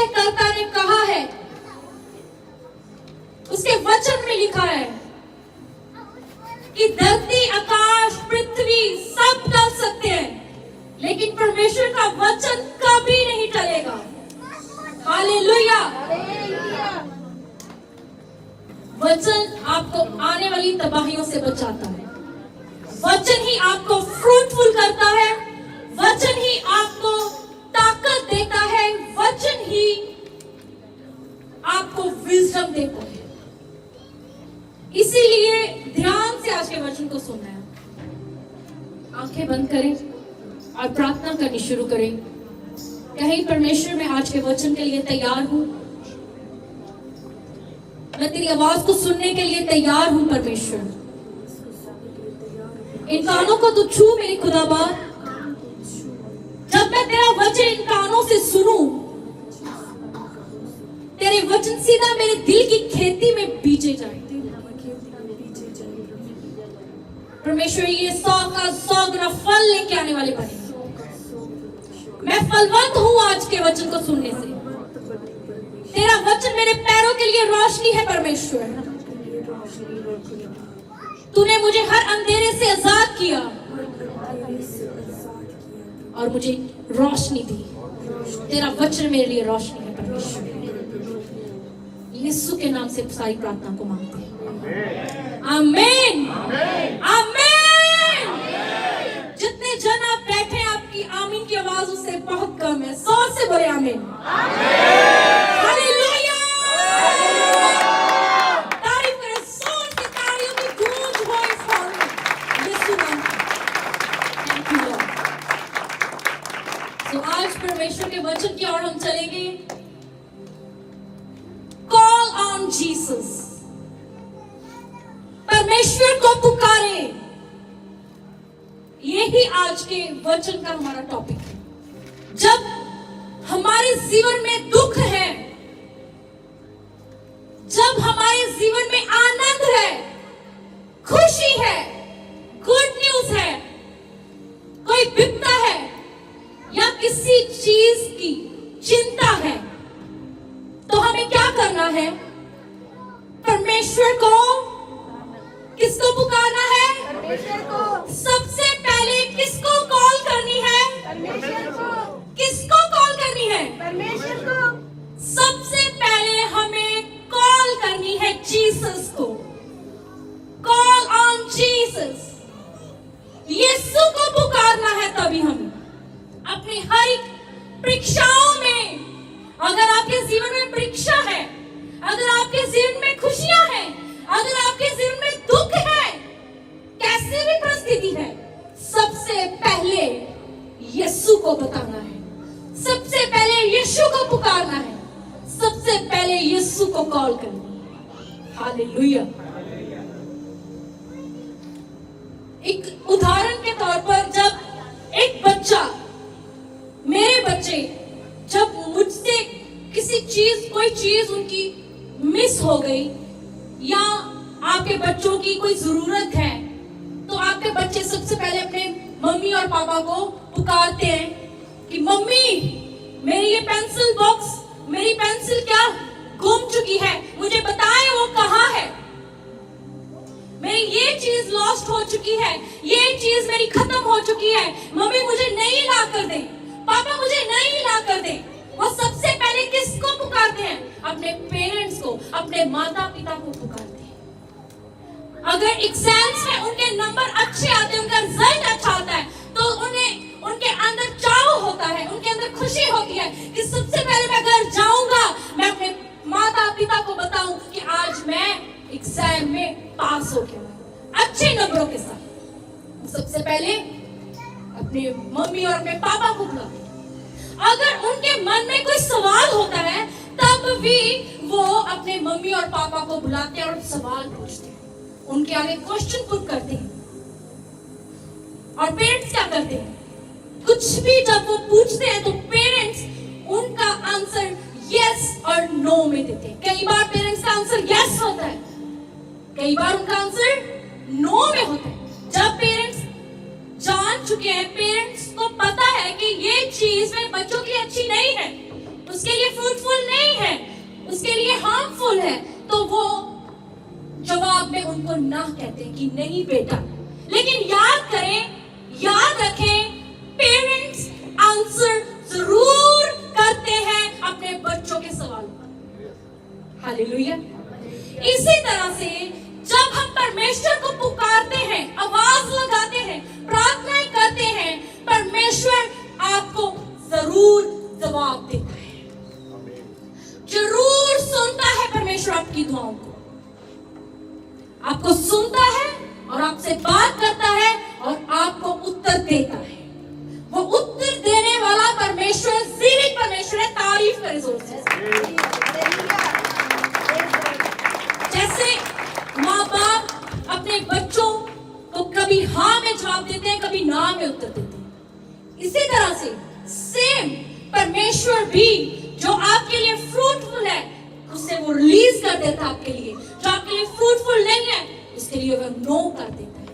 सृष्टिकर्ता ने कहा है, उसके वचन में लिखा है कि धरती, आकाश, पृथ्वी सब टल सकते हैं, लेकिन परमेश्वर का वचन कभी नहीं टलेगा। हालेलुया। वचन आपको आने वाली तबाहियों से बचाता है। वचन ही आपको फ्रूटफुल करता है। वचन ही आपको ताकत देता है। वचन ही आपको विजडम देता है। इसीलिए ध्यान से आज के वचन को सुनना है। आंखें बंद करें और प्रार्थना करनी शुरू करें। कहीं परमेश्वर, मैं आज के वचन के लिए तैयार हूं। मैं तेरी आवाज को सुनने के लिए तैयार हूं परमेश्वर। इन कानों को तू छू मेरी खुदाबा। जब मैं तेरा वचन इन कानों से सुनूं, तेरे वचन सीधा मेरे दिल की खेती में बीजे जाए। परमेश्वर, ये 100 का 100 गुना फल लेके आने वाले बने। मैं फलवंत हूं आज के वचन को सुनने से। तेरा वचन मेरे पैरों के लिए रोशनी है परमेश्वर। तूने मुझे हर अंधेरे से आजाद किया और मुझे रोशनी दी। तेरा वचन मेरे लिए रोशनी है परमेश्वर। यीशु के नाम से सारी प्रार्थना को मांगते हैं। आमीन, आमीन। जितने जन आप बैठे हैं, आपकी आमीन की आवाज उससे बहुत कम है। जोर से बोले आमीन। हालेलुया। तारीफ करें, जोर से तालियों की गूंज हो इस हॉल में। यीशु नाम में। Thank you Lord. तो आज परमेश्वर के वचन की ओर हम चलेंगे। Call on Jesus. परमेश्वर को पुकारे। यही आज के वचन का हमारा टॉपिक है। जब हमारे जीवन में दुख है, जब हमारे जीवन में आनंद है, खुशी है, गुड न्यूज है, कोई विपदा है या किसी चीज की चिंता है, तो हमें क्या करना है? परमेश्वर को, किसको पुकारना है? परमेश्वर को। सबसे पहले किसको कॉल करनी है? परमेश्वर को। किसको कॉल करनी है? परमेश्वर को। सबसे पहले हमें कॉल करनी है जीसस को। Call on Jesus. यीशु को पुकारना है। तभी हमें अपनी हर एक परीक्षाओं में, अगर आपके जीवन में परीक्षा है, अगर आपके जीवन में खुशियां हैं, अगर आपके जीवन में दुख है, कैसी भी परिस्थिति है, सबसे पहले यीशु को बताना है। सबसे पहले यीशु को पुकारना है। सबसे पहले यीशु को कॉल करना है। हालेलुया। एक उदाहरण के तौर पर, जब एक बच्चा, मेरे बच्चे, जब मुझसे किसी चीज, कोई चीज उनकी मिस हो गई, या आपके बच्चों की कोई जरूरत है, तो आपके बच्चे सबसे पहले अपने मम्मी और पापा को पुकारते हैं कि मम्मी, मेरी ये पेंसिल बॉक्स, मेरी पेंसिल क्या गुम चुकी है, मुझे बताएं वो कहाँ है। मेरी ये चीज लॉस्ट हो चुकी है, ये चीज मेरी खत्म हो चुकी है, मम्मी मुझे नई ला कर दे, पापा मुझे नई ला कर दे। वो सबसे पहले किसको पुकारते हैं? अपने पेरेंट्स को, अपने माता पिता को पुकारते हैं। अगर एग्जाम्स में उनके नंबर अच्छे आते हैं, उनका रिजल्ट अच्छा आता है, तो उन्हें, उनके अंदर चाव होता है, उनके अंदर खुशी होती है कि सबसे पहले मैं घर जाऊंगा, मैं अपने माता पिता को बताऊं कि आज मैं एग्जाम में पास हो गया अच्छे नंबरों के साथ। सबसे पहले अपने मम्मी और अपने पापा को बुलाते। अगर उनके मन में कोई सवाल होता है, तब भी वो अपने मम्मी और पापा को बुलाते हैं और सवाल पूछते हैं, उनके आगे क्वेश्चन पुट करते हैं। और पेरेंट्स क्या करते हैं? कुछ भी जब वो पूछते हैं तो पेरेंट्स उनका आंसर यस और नो में देते हैं। कई बार पेरेंट्स का आंसर यस होता है, कई बार उनका आंसर नो में होता है। जब पेरेंट्स जान चुके हैं, पेरेंट्स को पता है कि ये चीज मेरे बच्चों की अच्छी नहीं है, तो उसके लिए फ्रूटफुल नहीं है, उसके लिए हार्मफुल है, तो वो जवाब में उनको ना कहते हैं कि नहीं बेटा। लेकिन याद करें, याद रखें, पेरेंट्स आंसर जरूर करते हैं अपने बच्चों के सवालों पर। हालेलुया। इसी तरह से जब हम परमेश्वर को पुकारते हैं, आवाज लगाते हैं, प्रार्थनाएं करते हैं, परमेश्वर आपको जरूर जवाब देता है, जरूर सुनता है। परमेश्वर आपकी दुआओं को, आपको सुनता है और आपसे बात करता है और आपको उत्तर देता है। वो उत्तर देने वाला परमेश्वर जीवित परमेश्वर है। तारीफ करें जोर से। जैसे माँ बाप अपने बच्चों को कभी हाँ में जवाब देते हैं, कभी ना में उत्तर देते हैं, इसी तरह से सेम परमेश्वर भी जो आपके लिए फ्रूटफुल है उससे वो रिलीज कर देता है आपके लिए। जो आपके लिए फ्रूटफुल नहीं है उसके लिए वो नो कर देता है।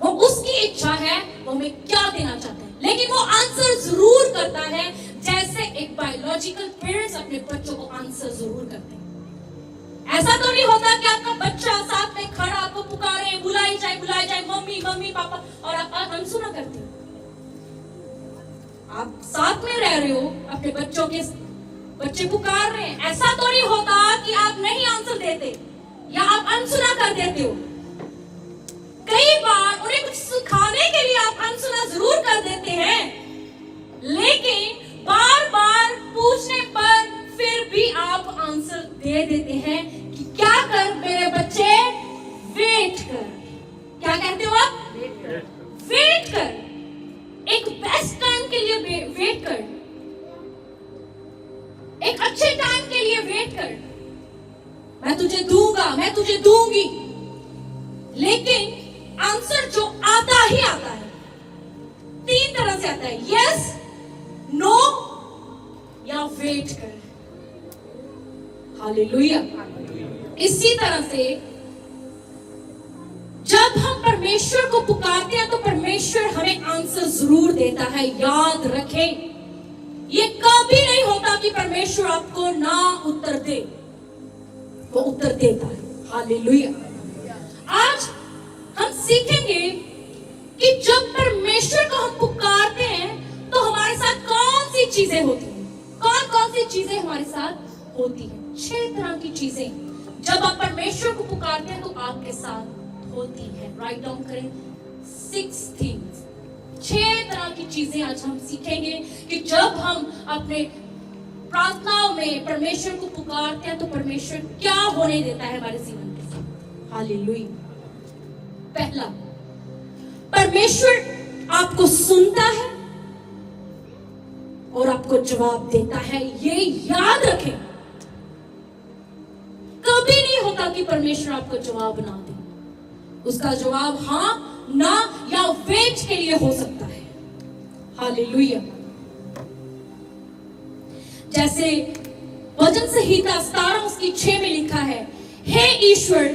वो उसकी इच्छा है, वो हमें क्या देना चाहता है, लेकिन वो आंसर जरूर करता है, जैसे एक बायोलॉजिकल पेरेंट्स अपने बच्चों को आंसर जरूर करते हैं। ऐसा तो नहीं होता कि आपका बच्चा साथ में खड़ा आपको पुकारे, बुलाई जाए मम्मी मम्मी पापा, और आप अनसुना करते हो। आप साथ में रह रहे हो, अपने बच्चों के बच्चे पुकार रहे हैं, ऐसा तो नहीं होता कि आप नहीं आंसर देते या आप अनसुना कर देते हो। कई बार उन्हें कुछ सिखाने के लिए आप अनसुना जरूर कर देते हैं, लेकिन बार बार पूछने पर फिर भी आप आंसर दे देते हैं कि क्या कर मेरे बच्चे, वेट कर। क्या कहते हो आप? वेट कर। एक बेस्ट टाइम के लिए वेट कर, एक अच्छे टाइम के लिए वेट कर। मैं तुझे दूंगा, मैं तुझे दूंगी, लेकिन आंसर जो आता ही आता है, तीन तरह से आता है, यस, नो या वेट कर। हालेलुया। इसी तरह से जब हम परमेश्वर को पुकारते हैं तो परमेश्वर हमें आंसर जरूर देता है। याद रखें, ये कभी नहीं होता कि परमेश्वर आपको ना उत्तर दे, वो उत्तर देता है। हालेलुया। आज हम सीखेंगे कि जब परमेश्वर को हम पुकारते हैं तो हमारे साथ कौन सी चीजें होती हैं, कौन कौन सी चीजें हमारे साथ होती हैं। 6 तरह की चीजें जब आप परमेश्वर को पुकारते हैं तो आपके साथ होती है। राइट डाउन करें, 6 थिंग्स, 6 तरह की चीजें आज हम सीखेंगे कि जब हम अपने प्रार्थनाओं में परमेश्वर को पुकारते हैं तो परमेश्वर क्या होने देता है हमारे जीवन के साथ। हालेलुया। पहला, परमेश्वर आपको सुनता है और आपको जवाब देता है। ये याद रखें, कभी नहीं होता कि परमेश्वर आपको जवाब ना दे। उसका जवाब हाँ, ना या वेट के लिए हो सकता है। हालेलुया। जैसे वचन संहिता 17:6 में लिखा है, हे ईश्वर,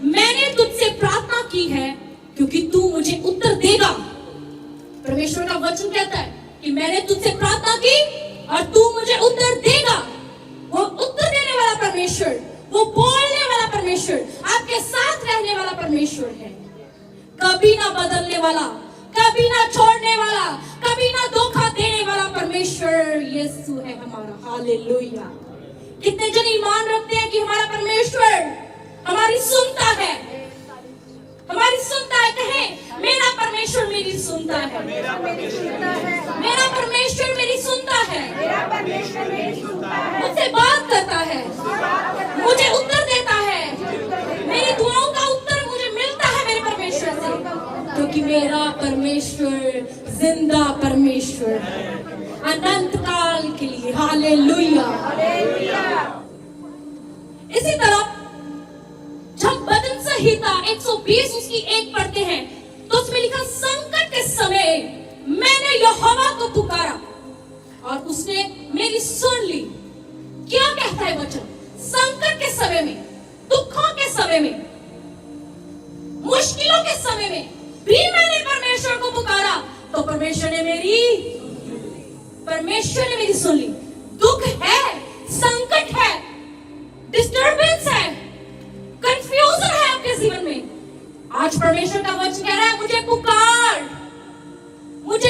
मैंने तुझसे प्रार्थना की है क्योंकि तू मुझे उत्तर देगा। परमेश्वर का वचन कहता है कि मैंने तुझसे प्रार्थना की और तू मुझे उत्तर देगा। वो उत्तर देने वाला परमेश्वर, वो बोलने वाला परमेश्वर, आपके साथ रहने वाला परमेश्वर है। कभी ना बदलने वाला, कभी ना छोड़ने वाला, कभी ना धोखा देने वाला परमेश्वर यीशु है हमारा। हालेलुया। कितने जन ईमान रखते हैं कि हमारा परमेश्वर हमारी सुनता है, हमारी सुनता है। कहें, मेरा परमेश्वर मेरी सुनता है, मेरा परमेश्वर मेरी सुनता है, मुझसे बात करता है, मुझे उत्तर देता है, मेरी दुआओं का उत्तर मुझे मिलता है मेरे परमेश्वर से, क्योंकि मेरा परमेश्वर जिंदा परमेश्वर है अनंत काल के लिए। हालेलुया। इसी तरह जब वचन संहिता 120 उसकी 1 पढ़ते हैं तो उसमें लिखा, संकट के समय मैंने यहोवा को पुकारा और उसने मेरी सुन ली। क्या कहता है वचन? संकट के समय में, दुखों के समय में, मुश्किलों के समय में भी मैंने परमेश्वर को पुकारा तो परमेश्वर ने मेरी सुन ली। दुख है, परमेश्वर का वचन कह रहा है मुझे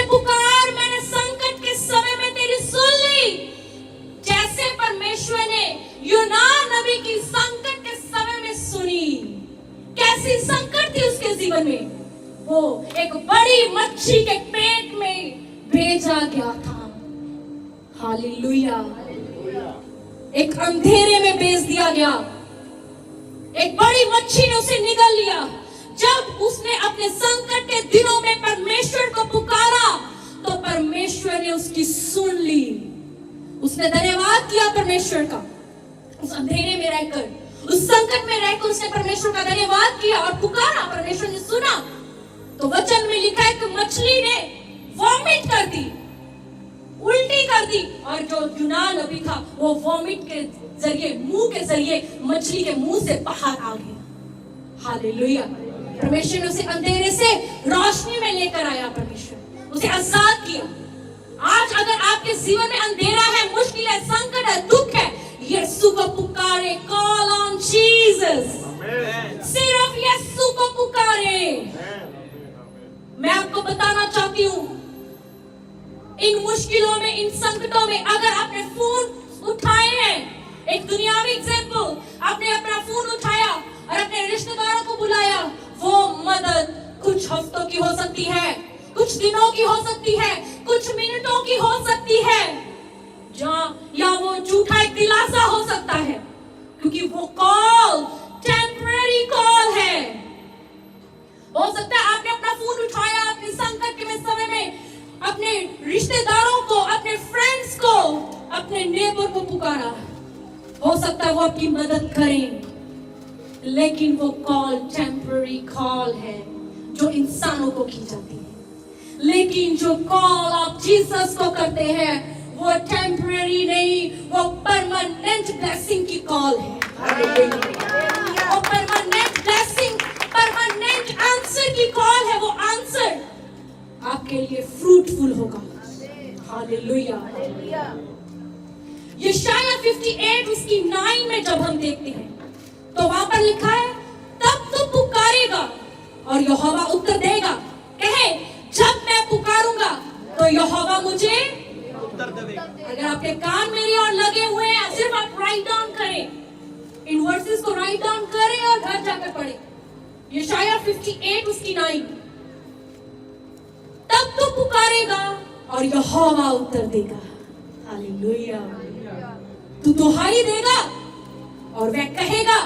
पुकार, मैंने संकट के समय में तेरी सुन ली। जैसे परमेश्वर ने यूनान नबी की संकट के समय में सुनी। कैसी संकट थी उसके जीवन में? वो एक बड़ी मच्छी के पेट में भेजा गया था। हालेलुया। एक अंधेरे में भेज दिया गया। एक बड़ी मच्छी ने उसे निगल लिया। जब उसने अपने संकट के दिनों में परमेश्वर को पुकारा तो परमेश्वर ने उसकी सुन ली। उसने धन्यवाद किया परमेश्वर का। उस अंधेरे में रहकर, उस संकट में रहकर उसने परमेश्वर का धन्यवाद किया और पुकारा। परमेश्वर ने सुना। तो वचन में लिखा है कि मछली ने वॉमिट कर दी, उल्टी कर दी, और जो यूनान नबी था वो वॉमिट के जरिए, मुंह के जरिए मछली के मुंह से बाहर आ गया। हालेलुया। परमेश्वर ने उसे अंधेरे से रोशनी में लेकर आया। परमेश्वर उसे आजाद किया। आज अगर आपके जीवन में अंधेरा है, मुश्किल है, संकट है, दुख है, यीशु को पुकारे। Call on Jesus. सिर्फ यीशु को पुकारे। मैं आपको बताना चाहती हूँ, इन मुश्किलों में, इन संकटों में अगर आपने फोन उठाए हैं, एक दुनियावी एग्जाम्पल, आपने अपना फोन उठाया और अपने रिश्तेदारों को बुलाया, वो मदद कुछ हफ्तों की हो सकती है, कुछ दिनों की हो सकती है, कुछ मिनटों की हो सकती है, या वो झूठा एक दिलासा हो सकता है, क्योंकि वो कॉल टेम्पररी कॉल है। हो सकता है आपने अपना फोन उठाया अपने संकट के समय में, अपने रिश्तेदारों को, अपने फ्रेंड्स को, अपने नेबर को पुकारा। हो सकता है वो आपकी मदद करें, लेकिन वो कॉल टेम्पररी कॉल है जो इंसानों को की जाती है। लेकिन जो कॉल आप जीसस को करते हैं वो टेम्पररी नहीं, वो परमानेंट ब्लेसिंग की कॉल है। वो परमानेंट ब्लेसिंग, परमानेंट आंसर की कॉल है। वो आंसर आपके लिए फ्रूटफुल होगा। हालेलुया। यशाया 58 उसकी 9 में जब हम देखते हैं तो वहां पर लिखा है, तब तो पुकारेगा और यहोवा उत्तर देगा। कहे, जब मैं पुकारूंगा तो यहोवा मुझे उत्तर देगा। अगर आपके कान मेरी ओर लगे हुए हैं, सिर्फ आप राइट डाउन करें, इन वर्सेस को राइट डाउन करें और घर जाकर पढ़ें। यशाया 58 उसकी 9, तब तो पुकारेगा और यहोवा उत्तर देगा। हालेलुया। तू दुहाई देगा और वह कहेगा,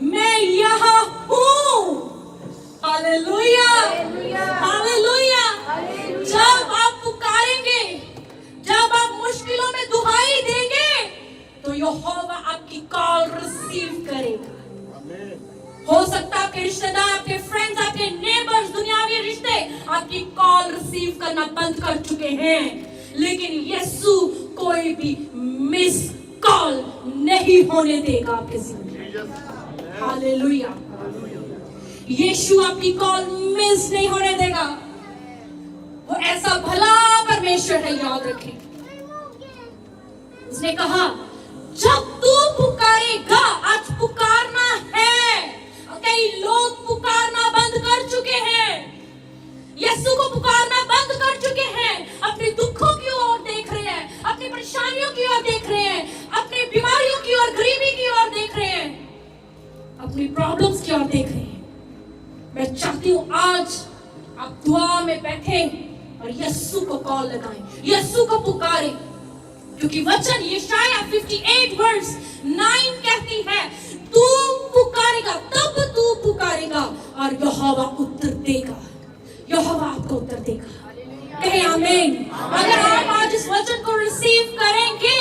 मैं यहाँ हूँ। हालेलुया। हालेलुया। जब आप पुकारेंगे, जब आप मुश्किलों में दुहाई देंगे, तो यहोवा आपकी कॉल रिसीव करेगा। हो सकता है आपके रिश्तेदार, आपके फ्रेंड्स, आपके नेबर्स, दुनियावी रिश्ते आपकी कॉल रिसीव करना बंद कर चुके हैं, लेकिन यीशु कोई भी मिस कॉल नहीं होने देगा आपके जीवन में। हालेलुया। यीशु आपकी कॉल मिस नहीं होने देगा। वो ऐसा भला परमेश्वर है, याद रखें। उसने कहा, जब तू पुकारेगा, आज पुकारना है। कई लोग पुकारना बंद कर चुके हैं, यीशु को पुकारना बंद कर चुके हैं, अपने दुखों की ओर देख रहे हैं, अपनी परेशानियों की ओर देख रहे हैं, अपनी बीमारियों की ओर, गरीबी की ओर देख रहे हैं, अपनी प्रॉब्लम्स की ओर देख रहे हैं। मैं चाहती हूं आज आप दुआ में बैठे और यीशु को कॉल लगाएं, यीशु को पुकारें, क्योंकि वचन यशाया 58 वर्स 9 कहती है, तू पुकारेगा, तब तू पुकारेगा और यहोवा उत्तर देगा। यहोवा आपको उत्तर देगा। कहे आमीन। अगर आप आज इस वचन को रिसीव करेंगे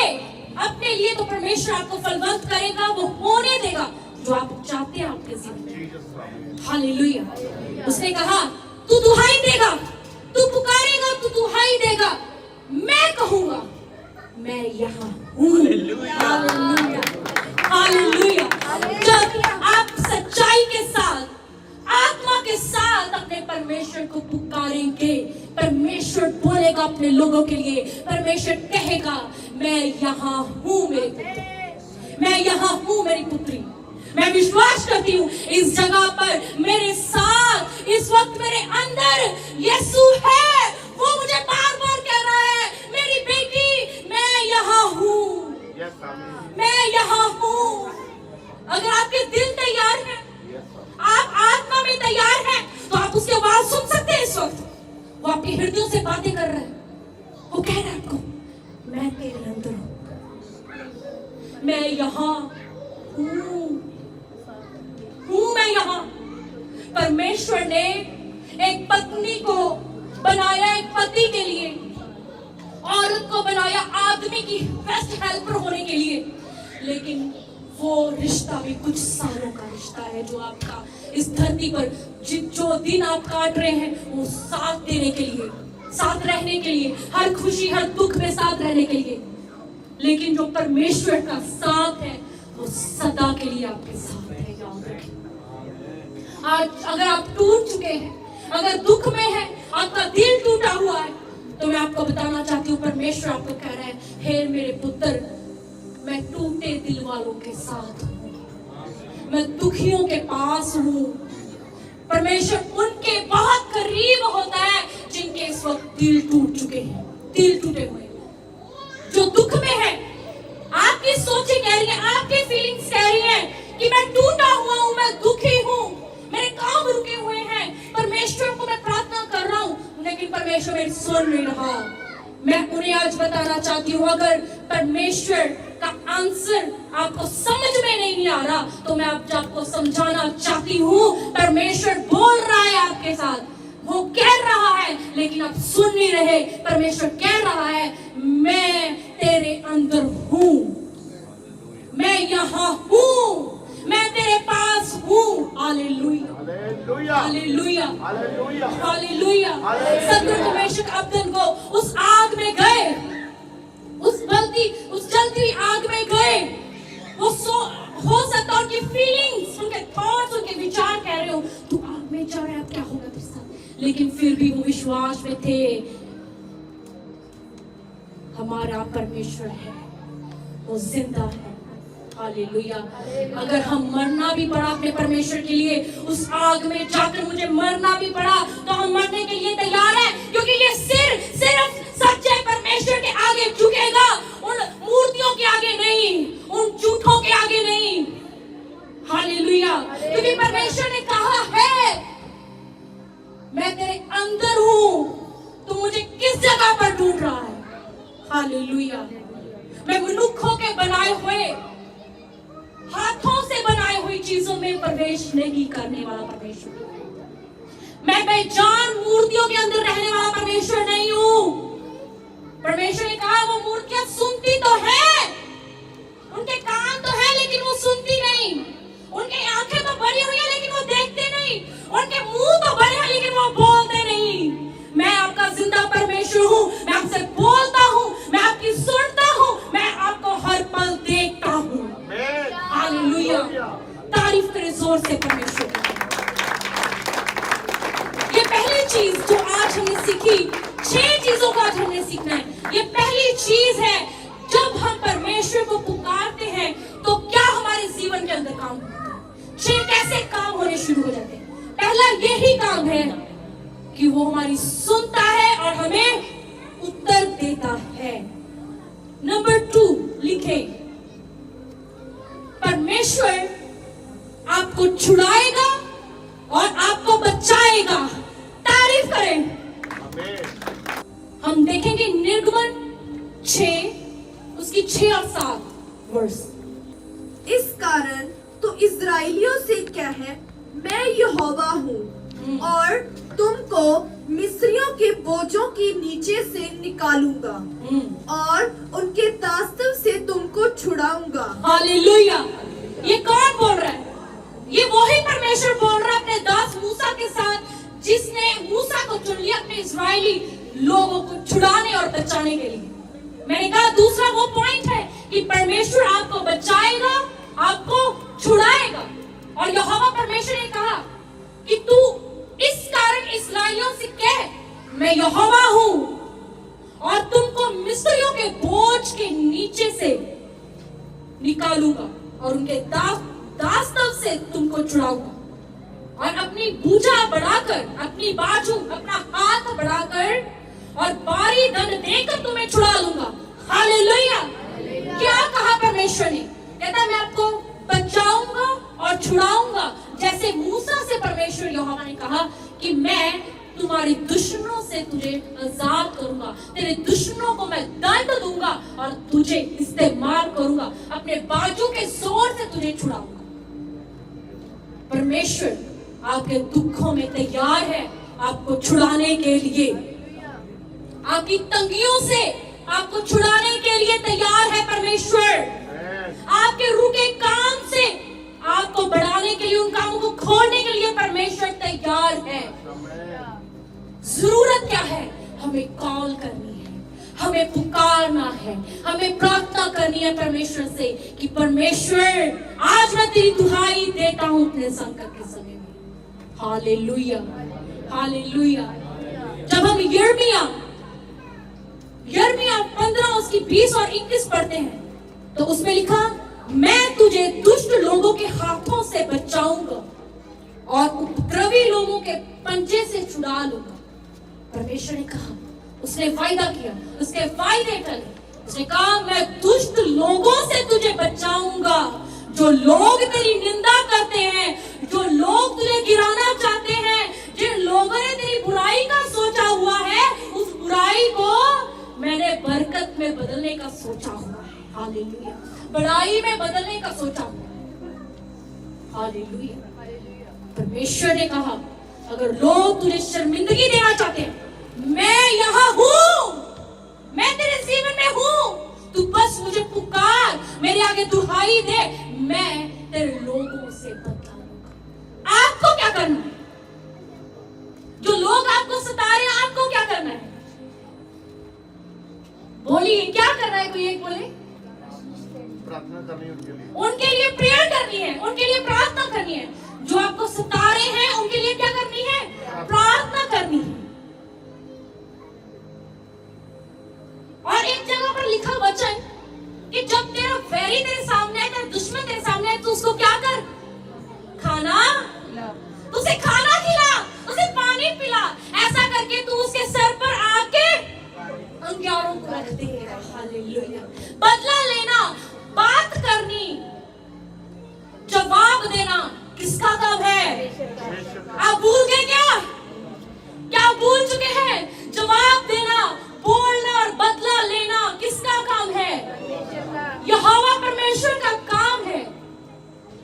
अपने लिए, तो परमेश्वर आपको फलवंत करेगा, वो होने देगा जो आप चाहते हैं आपके जीवन में। हालेलुया। उसने कहा, तू दुहाई देगा, तू पुकारेगा, तू दुहाई देगा, मैं कहूंगा, मैं यहाँ हूँ। हालेलुया। हालेलुया। जब आप सच्चाई के साथ, आत्मा के साथ अपने परमेश्वर को पुकारेंगे, परमेश्वर बोलेगा अपने लोगों के लिए, परमेश्वर कहेगा, मैं यहाँ हूँ मेरे पुत्र, मैं यहाँ हूँ मेरी पुत्री, मैं विश्वास करती हूँ इस जगह पर मेरे साथ इस वक्त मेरे अंदर यीशु है। वो मुझे बार बार कह रहा है, मेरी बेटी मैं यहाँ हूँ, मैं यहाँ हूँ। अगर आपके दिल तैयार है, आप आत्मा में तैयार हैं, तो आप उसकी आवाज सुन सकते हैं। इस वक्त वो आपके हृदयों से बातें कर रहा है। वो कह रहा है आपको, मैं तेरे अंदर हूं, मैं यहाँ हूं, मैं यहाँ। परमेश्वर ने एक पत्नी को बनाया एक पति के लिए, औरत को बनाया आदमी की बेस्ट हेल्पर होने के लिए, लेकिन वो रिश्ता भी कुछ सालों का रिश्ता है जो आपका इस धरती पर जो दिन आप काट रहे हैं वो साथ देने के लिए, साथ रहने के लिए, हर खुशी हर दुख में साथ रहने के लिए। लेकिन जो परमेश्वर का साथ है वो सदा के लिए आपके साथ है। याद रखें, आज अगर आप टूट चुके हैं, अगर दुख में है, आपका दिल टूटा हुआ है, तो मैं आपको बताना चाहती हूँ परमेश्वर आपको कह रहा है, हे मेरे पुत्र, मैं टूटे दिल वालों के साथ हूँ, मैं दुखियों के पास हूँ। परमेश्वर उनके बहुत करीब होता है जिनके इस वक्त दिल टूट चुके हैं, दिल टूटे हुए, जो दुख में है। आपकी सोचें कह रही है, आपकी फीलिंग्स कह रही है कि मैं टूटा हुआ हूँ, मैं दुखी हूँ, मेरे काम रुके हुए हैं, परमेश्वर को मैं प्रार्थना कर रहा हूँ, लेकिन परमेश्वर मेरी सुन नहीं रहा। मैं उन्हें आज बताना चाहती हूँ, अगर परमेश्वर का आंसर आपको समझ में नहीं आ रहा, तो मैं आपको समझाना चाहती हूँ, परमेश्वर बोल रहा है आपके साथ, वो कह रहा है, लेकिन आप सुन नहीं रहे। परमेश्वर कह रहा है, मैं तेरे अंदर हूँ, मैं यहाँ हूँ, मैं तेरे पास हूँ। Hallelujah, hallelujah, hallelujah, hallelujah. सदगुरु परमेश्वर अब्दन को उस आग में गए, उस जलती हुई आग में गए। वो हो सकता है उनकी फीलिंग्स, उनके थॉट्स, उनके विचार कह रहे हो, तू आग में जा रहा है, अब क्या होगा तेरे साथ, लेकिन फिर भी वो विश्वास में थे, हमारा परमेश्वर है, वो जिंदा है। हालेलुया। अगर हम मरना भी पड़ा अपने परमेश्वर के लिए, उस आग में जाकर मुझे मरना भी पड़ा, तो हम मरने के लिए तैयार हैं, क्योंकि ये सिर सिर्फ सच्चे परमेश्वर के आगे झुकेगा, उन मूर्तियों के आगे नहीं, उन झूठों के आगे नहीं। हालेलुया। क्योंकि परमेश्वर ने कहा है, मैं तेरे अंदर हूं, तू मुझे किस जगह पर ढूंढ रहा है। हालेलुया। मैं मनुष्यों के बनाए हुए, हाथों से बनाई हुई चीजों में प्रवेश नहीं करने वाला परमेश्वर, मैं बेजान मूर्तियों के अंदर रहने वाला परमेश्वर नहीं हूं। परमेश्वर ने कहा, वो मूर्तियां सुनती तो है, उनके कान तो है, लेकिन वो सुनती नहीं, उनकी आंखें तो बड़ी हुई है, लेकिन वो देखते नहीं, उनके मुंह तो बड़े हैं, लेकिन वो बोलते नहीं। मैं आपका जिंदा परमेश्वर हूँ, मैं आपसे बोलता हूँ, मैं आपकी सुनता हूँ, मैं आपको हर पल देखता हूँ। हालेलुया। तारीफ करें जोर से परमेश्वर की। ये पहली चीज जो आज हमने सीखी, 6 चीजों को आज हमने सीखना है। ये पहली चीज है, जब हम परमेश्वर को पुकारते हैं तो क्या हमारे जीवन के अंदर काम होता है। 6 कैसे काम होने शुरू हो जाते हैं। पहला यही काम है कि वो हमारी सुनता है और हमें उत्तर देता है। नंबर 2 लिखे, परमेश्वर आपको छुड़ाएगा और आपको बचाएगा। तारीफ करें। हम देखेंगे निर्गमन 6 उसकी 6 और 7 वर्स। इस कारण तो इस्राएलियों से कह, मैं यहोवा हूँ और तुमको मिस्रियों के बोझों के नीचे से निकालूंगा और उनके दास्तव से तुमको छुड़ाऊंगा। हालेलुया। ये कौन बोल रहा है? ये वही परमेश्वर बोल रहा है अपने दास मूसा के साथ, जिसने मूसा को चुन लिया अपने इस्राएली लोगों को छुड़ाने और बचाने के लिए। मैंने कहा दूसरा वो पॉइंट है कि परमेश्वर आपको बचाएगा, आपको छुड़ाएगा। और यहोवा परमेश्वर ने कहा कि तू इस कारण इस्राएलियों से कह, मैं यहोवा हूं और तुमको मिस्रियों के बोझ के नीचे से निकालूंगा और उनके दास्तव से तुमको छुड़ाऊंगा और अपनी भुजा बढ़ाकर, अपनी बाजू, अपना हाथ बढ़ाकर और भारी दंड देकर तुम्हें छुड़ा लूंगा। हालेलुया। क्या कहा परमेश्वर ने? कहता है मैं आपको बचाऊंगा और छुड़ाऊंगा, जैसे मूसा से परमेश्वर यहोवा ने कहा कि मैं तुम्हारे दुश्मनों से तुझे आजाद करूंगा, तेरे दुश्मनों को मैं दंड दूंगा और तुझे इस्तेमाल करूंगा, अपने बाजू के जोर से तुझे छुड़ाऊंगा। परमेश्वर आपके दुखों में तैयार है आपको छुड़ाने के लिए, आपकी तंगियों से आपको छुड़ाने के लिए तैयार है परमेश्वर। आपके रुके काम से आपको बढ़ाने के लिए, उन कामों को खोलने के लिए परमेश्वर तैयार है। जरूरत क्या है? हमें कॉल करनी है, हमें पुकारना है, हमें प्रार्थना करनी है परमेश्वर से कि परमेश्वर आज मैं तेरी दुहाई देता हूं अपने संकट के समय में। Hallelujah, hallelujah. जब हम यिर्मयाह 15 उसकी 20 और 21 पढ़ते हैं तो उसमें लिखा, मैं तुझे दुष्ट लोगों के हाथों से बचाऊंगा और उपद्रवी लोगों के पंजे से छुड़ा लूंगा। परमेश्वर ने कहा, उसने वायदा किया, उसके वायदे टले। उसने कहा मैं दुष्ट लोगों से तुझे बचाऊंगा। जो लोग तेरी निंदा करते हैं, जो लोग तुझे गिराना चाहते हैं, जिन लोगों ने तेरी बुराई का सोचा हुआ है, उस बुराई को मैंने बरकत में बदलने का सोचा हुआ है। हालेलुया। बड़ाई में बदलने का सोचा हुआ है। हालेलुया। परमेश्वर ने कहा अगर लोग तुझे शर्मिंदगी देना चाहते हैं, मैं यहाँ हूं, मैं तेरे जीवन में हूं, तू बस मुझे पुकार, मेरे आगे दुहाई दे, मैं तेरे लोगों से बदला लूंगा। आपको क्या करना है? जो लोग आपको सता रहे हैं, आपको क्या करना है? बोलिए, क्या करना है? कोई एक बोले। प्रार्थना करनी है उनके लिए प्रेयर करनी है, उनके लिए प्रार्थना करनी है। जो आपको सता रहे हैं उनके लिए क्या करनी है? प्रार्थना करनी है। और एक जगह पर लिखा वचन कि जब तेरा वैरी तेरे सामने है, तेरा दुश्मन तेरे सामने है, तो उसको क्या कर? खाना, उसे खाना खिला, उसे पानी पिला। ऐसा करके तू उसके सर पर आके अंगारों को रख देगा। हालेलुया। बदला लेना, बात करनी, जवाब देना किसका काम है? आप भूल गए क्या? क्या भूल चुके हैं? जवाब देना, बोलना और बदला लेना किसका काम है? यहोवा परमेश्वर का काम है।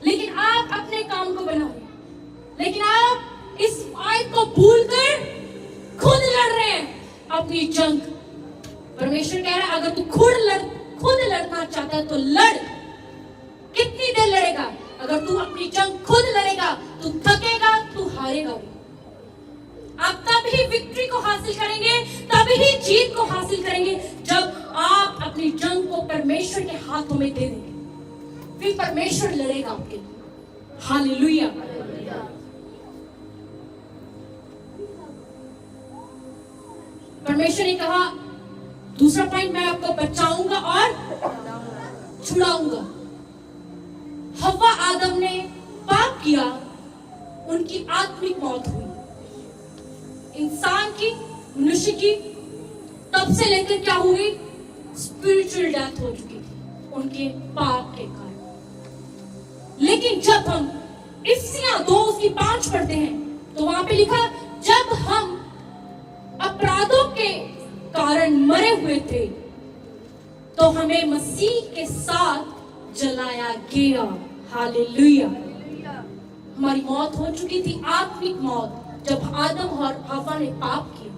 लेकिन आप अपने काम को बना रहे हैं, लेकिन आप इस आयत को भूलकर खुद लड़ रहे हैं अपनी जंग। परमेश्वर कह रहा है अगर तू खुद लड़ना चाहता है तो लड़। कितनी देर लड़ेगा? अगर तू अपनी जंग खुद लड़ेगा, तू थकेगा, तू हारेगा भी। आप तभी विक्ट्री को हासिल करेंगे, तभी जीत को हासिल करेंगे जब आप अपनी जंग को परमेश्वर के हाथों में दे देंगे। फिर परमेश्वर लड़ेगा आपके लिए। हालेलुया। परमेश्वर ने कहा, दूसरा पॉइंट, मैं आपको बचाऊंगा और छुड़ाऊंगा। हव्वा आदम ने पाप किया, उनकी आत्मिक मौत हुई। इंसान की, मनुष्य की तब से लेकर क्या हुई? स्पिरिचुअल डेथ हो चुकी थी उनके पाप के कारण। लेकिन जब हम इफ्सियां 2 उसकी 5 पढ़ते हैं तो वहां पे लिखा, जब हम अपराधों के कारण मरे हुए थे तो हमें मसीह के साथ जलाया गया। हालेलुया। हमारी मौत हो चुकी थी, आत्मिक मौत, जब आदम और हव्वा ने पाप किया।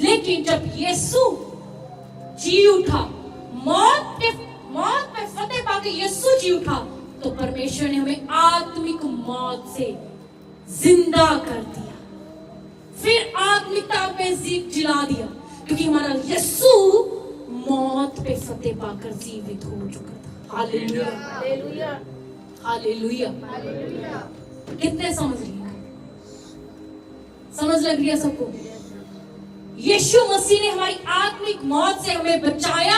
लेकिन जब यीशु जी उठा, मौत पे फतेह पाके यीशु जी उठा, तो परमेश्वर ने हमें आत्मिक मौत से जिंदा कर दिया, फिर आत्मिकता पे जिला दिया, क्योंकि हमारा यीशु मौत पे फतेह पाकर जीवित हो चुका था। Hallelujah, hallelujah, hallelujah. कितने समझ लिए? समझ लग रही है सबको? यीशु मसीह ने हमारी आत्मिक मौत से हमें बचाया,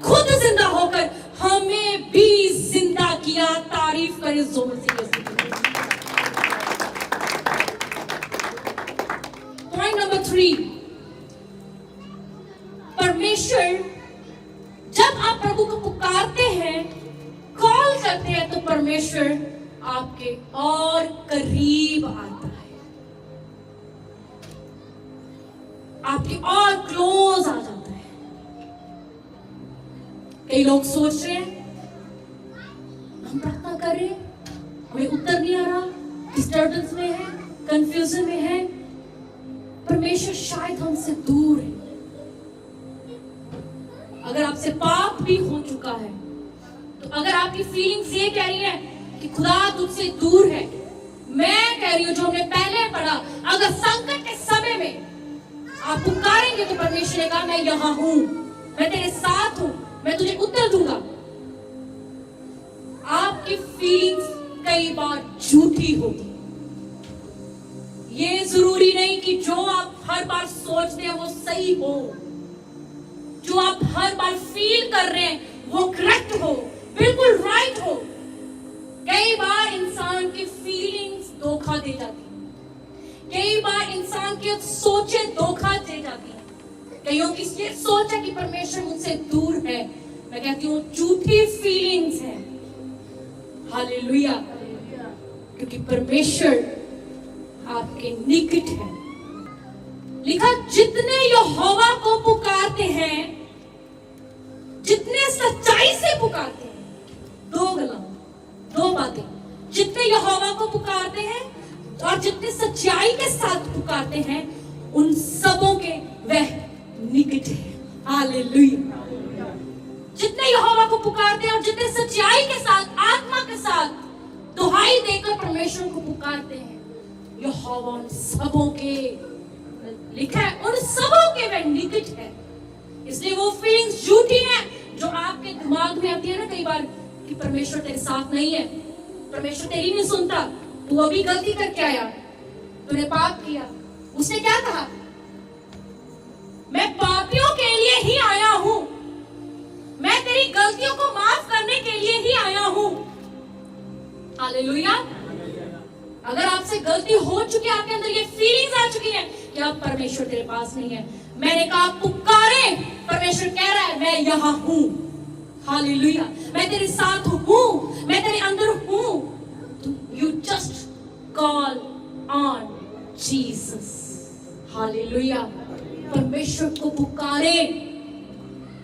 खुद जिंदा होकर हमें भी जिंदा किया। तारीफ करें जोर से। पॉइंट नंबर 3, परमेश्वर, जब आप प्रभु को पुकारते हैं, कॉल करते हैं, तो परमेश्वर आपके और करीब आता है, आपके और क्लोज आ जाता है। कई लोग सोच रहे हैं, हम प्रार्थना कर रहे हैं, हमें उत्तर नहीं आ रहा, डिस्टर्बेंस में है, कंफ्यूजन में है, परमेश्वर शायद हमसे दूर है। अगर आपसे पाप भी हो चुका है, तो अगर आपकी फीलिंग्स ये कह रही है कि खुदा तुझसे दूर है, मैं कह रही हूं जो हमने पहले पढ़ा, अगर संकट के समय में आप पुकारेंगे तो परमेश्वर ने कहा मैं यहां हूं, मैं तेरे साथ हूं, मैं तुझे उत्तर दूंगा। आपकी फीलिंग्स कई बार झूठी होगी। ये जरूरी नहीं कि जो आप हर बार सोचते हैं वो सही हो, जो आप हर बार फील कर रहे हैं वो करेक्ट हो, बिल्कुल राइट हो। कई बार इंसान की फीलिंग्स धोखा दे जाती है, कई बार इंसान की सोचे धोखा दे जाती है। कईयों की ये सोच है कि परमेश्वर मुझसे दूर है, मैं कहती हूँ झूठी फीलिंग्स है। हालेलुया, क्योंकि परमेश्वर आपके निकट है। लिखा, जितने यहोवा को पुकारते हैं, जितने सच्चाई से पुकारते हैं, दो बातें, जितने यहोवा को पुकारते हैं और जितने सच्चाई के साथ पुकारते हैं, उन सबों के वह निकट है। हालेलुया, जितने यहोवा को पुकारते हैं और जितने सच्चाई के साथ, आत्मा के साथ दुहाई देकर परमेश्वर को पुकारते हैं, यहोवा उन सबों के, लिखा है उन सबों के वह निकट है। इसलिए वो फीलिंग्स झूठी हैं जो आपके दिमाग में आती है ना कई बार कि परमेश्वर तेरे साथ नहीं है, परमेश्वर तेरी नहीं सुनता, तू अभी गलती करके आया, तूने पाप किया। उसने क्या कहा, मैं पापियों के लिए ही आया हूं, मैं तेरी गलतियों को माफ करने के लिए ही आया हूं। हालेलुया। अगर आपसे गलती हो चुकी है, आपके अंदर ये फीलिंग्स आ चुकी है कि अब परमेश्वर तेरे पास नहीं है, मैंने कहा पुकारे, परमेश्वर कह रहा है मैं यहां हूं। हालेलुया, मैं तेरे साथ हूं, मैं तेरे अंदर हूं। You just call on Jesus. Hallelujah, परमेश्वर को पुकारे,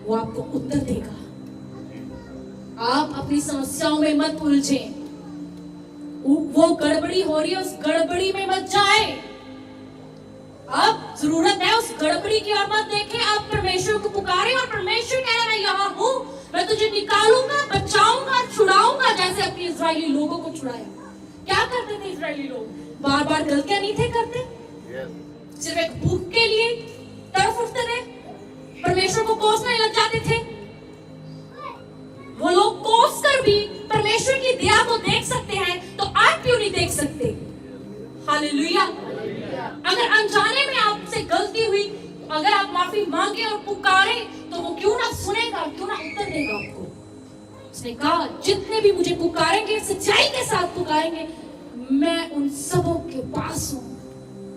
वो आपको उत्तर देगा। आप अपनी समस्याओं में मत उलझें, वो गड़बड़ी हो रही है, उस गड़बड़ी में मत जाए। अब जरूरत है उस गड़बड़ी की ओर मत देखें, आप परमेश्वर को पुकारें और परमेश्वर कह रहा है मैं यहाँ हूं, मैं तुझे निकालूंगा, बचाऊंगा, छुड़ाऊंगा, जैसे अपने इजरायली लोगों को छुड़ाया। क्या करते थे इजरायली लोग? बार बार गलतियां नहीं थे करते, सिर्फ एक भूख के लिए तरफ उठते थे, परमेश्वर को कोसने लग जाते थे। वो लोग कोस कर भी परमेश्वर की दया को देख सकते हैं, तो आप क्यों नहीं देख सकते? हालेलुया। अगर अनजाने में आपसे गलती हुई, अगर आप माफी मांगे और पुकारे, तो वो क्यों ना सुनेगा, क्यों ना उत्तर देगा आपको। उसने कहा जितने भी मुझे पुकारेंगे, सच्चाई के साथ पुकारेंगे, मैं उन सबों के पास हूं,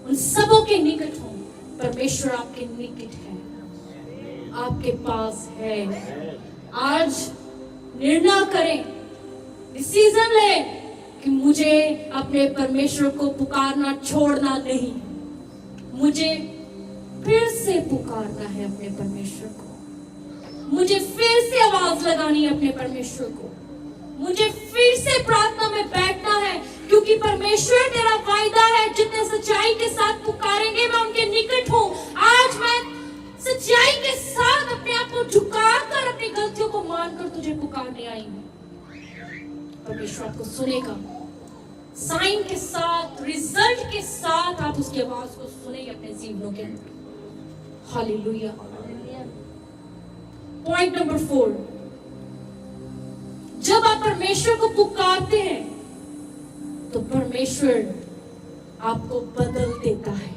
उन सबों के निकट हूं। परमेश्वर आपके निकट है, आपके पास है। आज निर्णय करें, डिसीजन ले कि मुझे अपने परमेश्वर को पुकारना छोड़ना नहीं, मुझे फिर से पुकारना है अपने परमेश्वर को, मुझे फिर से आवाज लगानी है अपने परमेश्वर को, मुझे फिर से प्रार्थना में बैठना है, क्योंकि परमेश्वर तेरा वायदा है जितने सच्चाई के साथ पुकारेंगे मैं उनके निकट हूं। आज मैं सच्चाई के साथ अपने आप को झुकाकर अपनी गलतियों को मानकर तुझे पुकारने आई हूं। परमेश्वर आपको सुनेगा, साइन के साथ, रिजल्ट के साथ आप उसकी आवाज को सुनेंगे अपने जीवनों के अंदर। हालेलुया। पॉइंट नंबर 4, जब आप परमेश्वर को पुकारते हैं तो परमेश्वर आपको बदल देता है,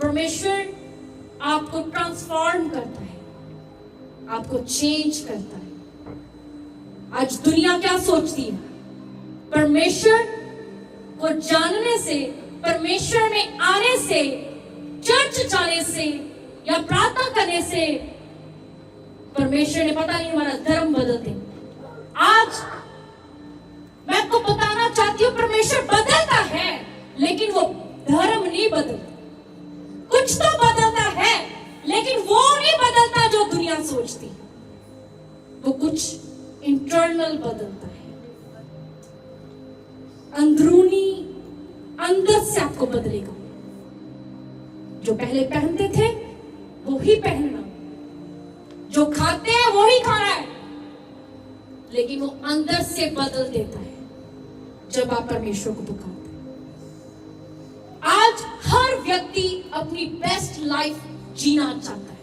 परमेश्वर आपको ट्रांसफॉर्म करता है, आपको चेंज करता है, आज दुनिया क्या सोचती है? परमेश्वर को जानने से, परमेश्वर में आने से, चर्च जाने से या प्रार्थना करने से परमेश्वर ने पता नहीं हमारा धर्म बदल दे। आज मैं आपको बताना चाहती हूं, परमेश्वर बदलता है लेकिन वो धर्म नहीं बदलता। कुछ तो बदलता है लेकिन वो नहीं बदलता जो दुनिया सोचती। वो कुछ इंटरनल बदलता है, अंदरूनी, अंदर से आपको बदलेगा। जो पहले पहनते थे वो ही पहनना, जो खाते हैं वो ही खाना है, लेकिन वो अंदर से बदल देता है जब आप परमेश्वर को पुकारते हैं। आज हर व्यक्ति अपनी बेस्ट लाइफ जीना चाहता है।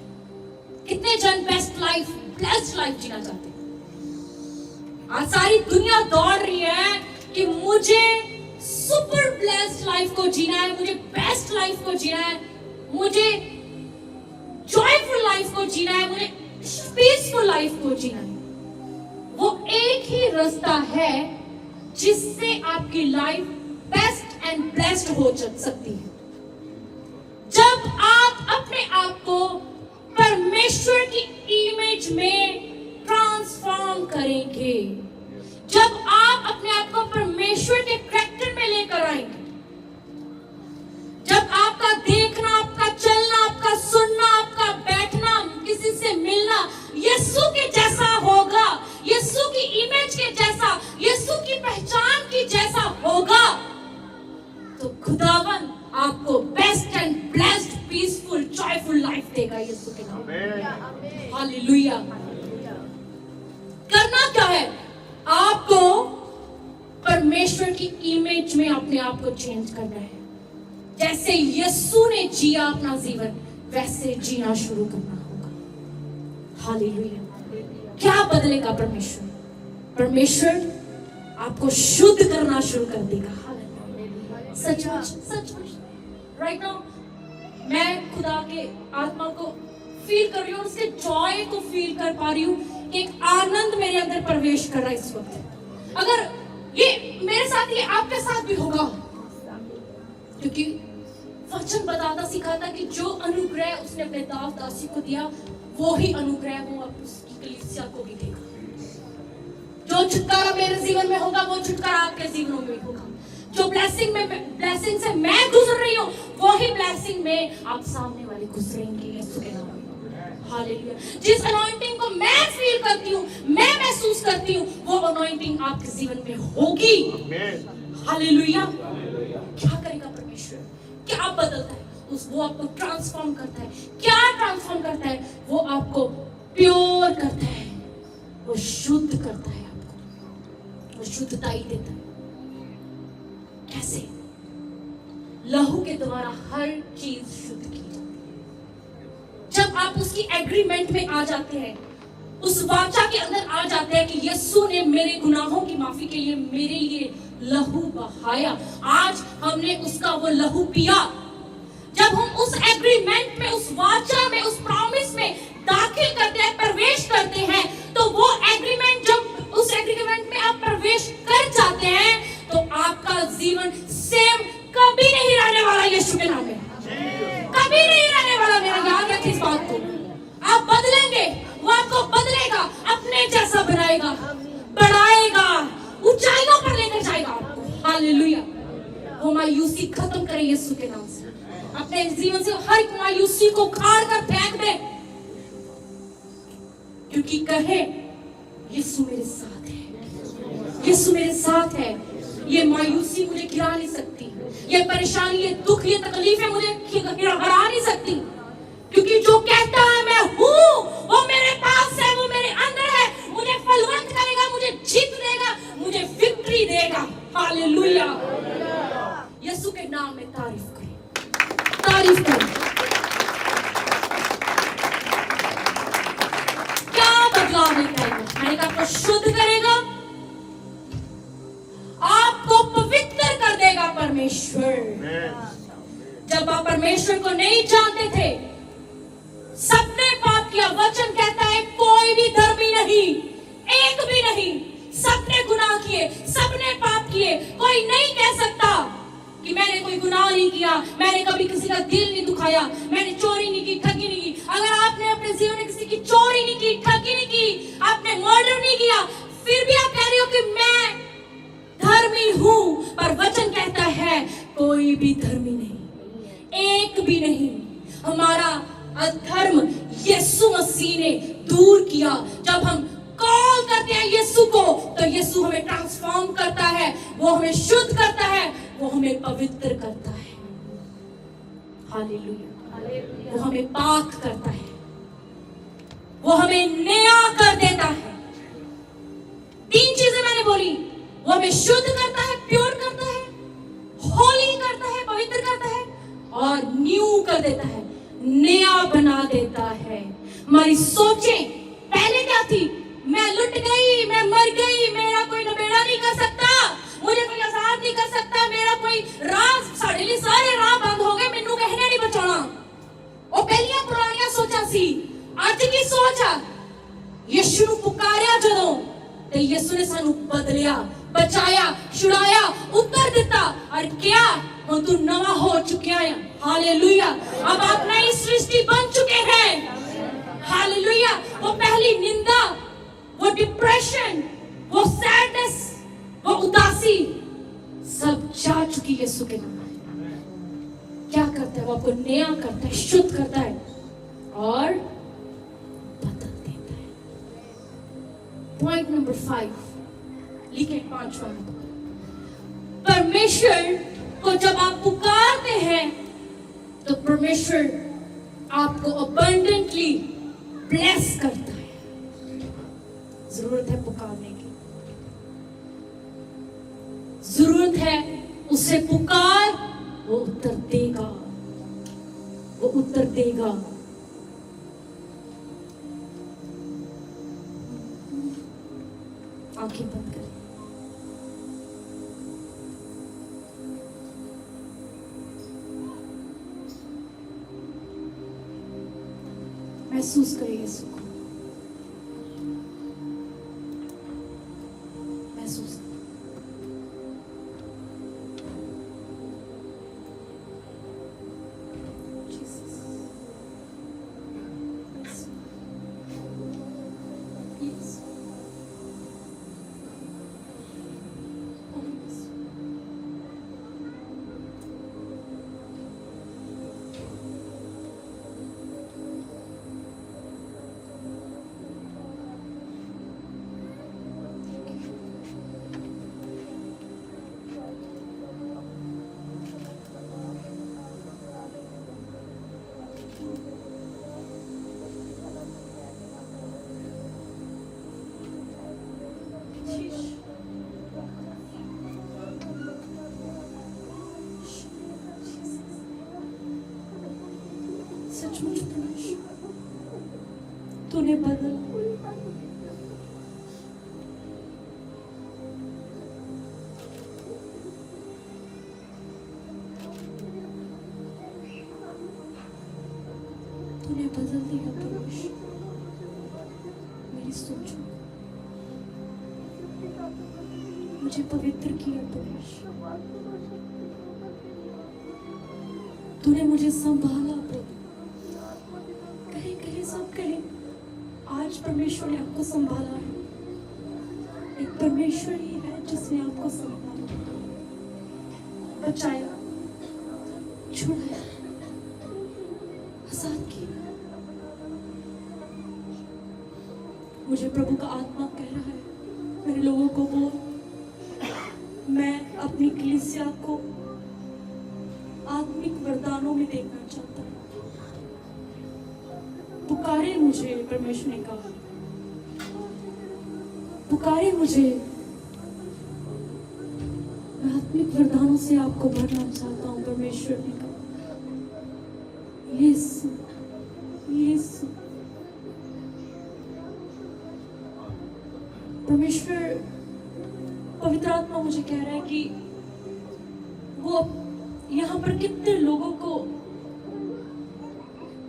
कितने जन बेस्ट लाइफ, ब्लेस्ड लाइफ जीना चाहते हैं? आज सारी दुनिया दौड़ रही है कि मुझे सुपर ब्लेस्ड लाइफ को जीना है, मुझे बेस्ट लाइफ को जीना है, मुझे जॉयफुल लाइफ को जीना है, मुझे पीसफुल लाइफ को जीना है। वो एक ही रास्ता है जिससे आपकी लाइफ बेस्ट एंड ब्लेस्ड हो सकती है। जब आप अपने आप को परमेश्वर की इमेज में ट्रांसफॉर्म करेंगे, जब आप अपने आप को परमेश्वर के कैरेक्टर में लेकर आएंगे, जब आपका देखना, आपका चलना, आपका सुनना, आपका बैठना, किसी से मिलना यीशु के जैसा होगा, यीशु की इमेज के जैसा, यीशु की पहचान की जैसा होगा, तो खुदावन आपको best and blessed, peaceful, joyful life देगा यीशु के नाम में। हालेलुया। करना क्या है? आपको परमेश्वर की इमेज में अपने आप को चेंज करना है। जैसे यीशु ने जिया अपना जीवन, वैसे जीना शुरू करना होगा। हालेलुया। क्या बदलेगा परमेश्वर? परमेश्वर आपको शुद्ध करना शुरू कर देगा। सचमुच, सचमुच राइट नाउ मैं खुदा के आत्मा को फील कर रही हूँ, उसके जॉय को फील कर पा रही हूँ कि एक आनंद मेरे अंदर प्रवेश कर रहा है इस वक्त। अगर ये मेरे साथ, ये आपके साथ भी होगा, क्योंकि वचन बताता सिखाता कि जो अनुग्रह उसने अपने दास दासी को दिया, वो ही अनुग्रह वो उसकी कलीसिया को भी देगा। जो छुटकारा मेरे जीवन में होगा, वो छुटकारा आपके जीवनों में होगा। जो ब्लेसिंग से मैं गुजर रही हूँ, वो ही ब्लेसिंग में आप सामने वाले गुजरेंगे यीशु के नाम में। हालेलुया। जिस अनॉइंटिंग को मैं फील करती हूँ, मैं महसूस करती हूँ, वो अनॉइंटिंग आपके जीवन में होगी। हालेलुया। क्या करेगा परमेश्वर? क्या बदलता है? वो आपको ट्रांसफॉर्म करता है। क्या ट्रांसफॉर्म करता है? वो आपको प्योर करता है, वो शुद्ध करता है, आपको वो शुद्धता ही देता है। कैसे? लहू के द्वारा हर चीज शुद्ध की जाती है। जब आप उसकी एग्रीमेंट में आ जाते हैं, उस वाचा के अंदर आ जाते हैं कि यीशु ने मेरे गुनाहों की माफी के लिए मेरे लिए लहू बहाया, आज हमने उसका वो लहू पिया। जब हम उस एग्रीमेंट में, उस वाचा में, उस प्रॉमिस में दाखिल करते हैं, प्रवेश करते हैं, तो वो एग्रीमेंट, जब उस एग्रीमेंट में आप प्रवेश कर जाते हैं, तो आपका जीवन सेम कभी नहीं रहने वाला यीशु के नाम में। कभी नहीं रहने वाला। मेरा याद रखिए इस बात को। आप बदलेंगे, वो आपको बदलेगा, अपने जैसा बनाएगा, बढ़ाएगा, ऊंचाइयों पर लेकर जाएगा आपको। हालेलुया। वो मायूसी खत्म करे यीशु के नाम से। अपने जीवन से हर एक मायूसी को उखाड़ कर फेंक दे, क्योंकि कहे यीशु मेरे साथ है, यीशु मेरे साथ है। ये मायूसी मुझे गिरा नहीं सकती, ये परेशानी, ये दुख, ये तकलीफें मुझे हरा नहीं सकती, क्योंकि जो कहता है मैं हूं, वो मेरे पास है, वो मेरे अंदर है, मुझे फलवंत करेगा, मुझे जीत देगा, मुझे विक्ट्री देगा। हालेलुया। यीशु के नाम में तारीफ करें, तारीफ करें। क्या बदलाव करेगा? मैंने कहा आपको शुद्ध करेगा, आपको पवित्र कर देगा परमेश्वर। जब आप परमेश्वर को नहीं जानते थे, सबने पाप किया। वचन कहता है कोई भी धर्मी नहीं, एक भी नहीं, किए, सबने पाप किए। कोई नहीं कह सकता कि मैंने कोई गुनाह नहीं किया, मैंने कभी किसी का दिल नहीं दुखाया, मैंने चोरी नहीं की, ठगी नहीं की। अगर आपने अपने जीवन में किसी की चोरी नहीं की, ठगी नहीं की, आपने मर्डर नहीं किया, फिर भी आप कह रहे हो कि मैं धर्मी हूं, पर वचन कहता है कोई भी धर्मी नहीं, एक भी नहीं। हमारा अधर्म यीशु मसीह ने दूर किया। जब हम कॉल करते हैं यीशु को, तो यीशु हमें ट्रांसफॉर्म करता है, वो हमें शुद्ध करता है, वो हमें पवित्र करता है। हालेलुया। वो हमें पाक करता है, वो हमें नया कर देता है। 3 चीजें मैंने बोली, वो हमें शुद्ध करता है, प्योर करता है, होली करता है, पवित्र करता है, और न्यू कर देता है, नया बना देता है। हमारी सोचें पहले क्या थी? मैं लुट गई, मैं मर गई, मेरा कोई नबेड़ा नहीं कर सकता, मुझे कोई आजाद नहीं कर सकता, मेरा कोई राज, साढ़े लिए सारे राह बंद हो गए, मैनू कहने नहीं बचाना। ਉਹ ਪਹਿਲੀਆਂ ਪੁਰਾਣੀਆਂ ਸੋਚਾਂ ਸੀ। ਅੱਜ ਕੀ ਸੋਚ ਆ? ਯਿਸੂ ਨੂੰ ਪੁਕਾਰਿਆ ਜਦੋਂ, ਤੇ ਯਿਸੂ ਨੇ ਸਾਨੂੰ ਬਦਲਿਆ, बचाया, छुड़ाया, उत्तर दिता, और क्या हम तू नवा हो चुके हैं। हालेलुया। अब आप नई सृष्टि बन चुके हैं। हालेलुया। वो पहली निंदा, वो डिप्रेशन, वो सैडनेस, वो उदासी सब जा चुकी है यीशु के नाम में। क्या करता है? वो आपको नया करता है, शुद्ध करता है और बदल देता है। पॉइंट नंबर 5 लिखे 5वां। परमेश्वर को जब आप पुकारते हैं तो परमेश्वर आपको अबंडेंटली ब्लेस करता है। जरूरत है पुकारने की, जरूरत है उसे पुकार, वो उत्तर देगा, वो उत्तर देगा। आंखें बंद करें। महसूस करें यीशु को, महसूस करें। Jesus. Yes. Oh, yes. सचमुच तूने बदल तूने बदल दिया परमेश्वर मेरी सोच, मुझे पवित्र किया परमेश्वर, तूने मुझे संभाला प्रभु। कहीं कहीं सब कहें आज परमेश्वर ने आपको संभाला है। एक परमेश्वर ही है जिसने आपको संभाला, बचाया, छुड़ाया, आजाद किया। मुझे प्रभु का आत्मा कह रहा है मेरे लोगों को बोल, मैं अपनी कलीसिया को आत्मिक वरदानों में देखना चाहता हूँ। पुकारे मुझे, परमेश्वर ने कहा, पुकारे मुझे, मैं आत्मिक वरदानों से आपको भरना चाहता हूँ। परमेश्वर ने कहा यीशु यीशु। परमेश्वर पवित्र आत्मा मुझे कह रहा है कि वो यहाँ पर कितने लोगों को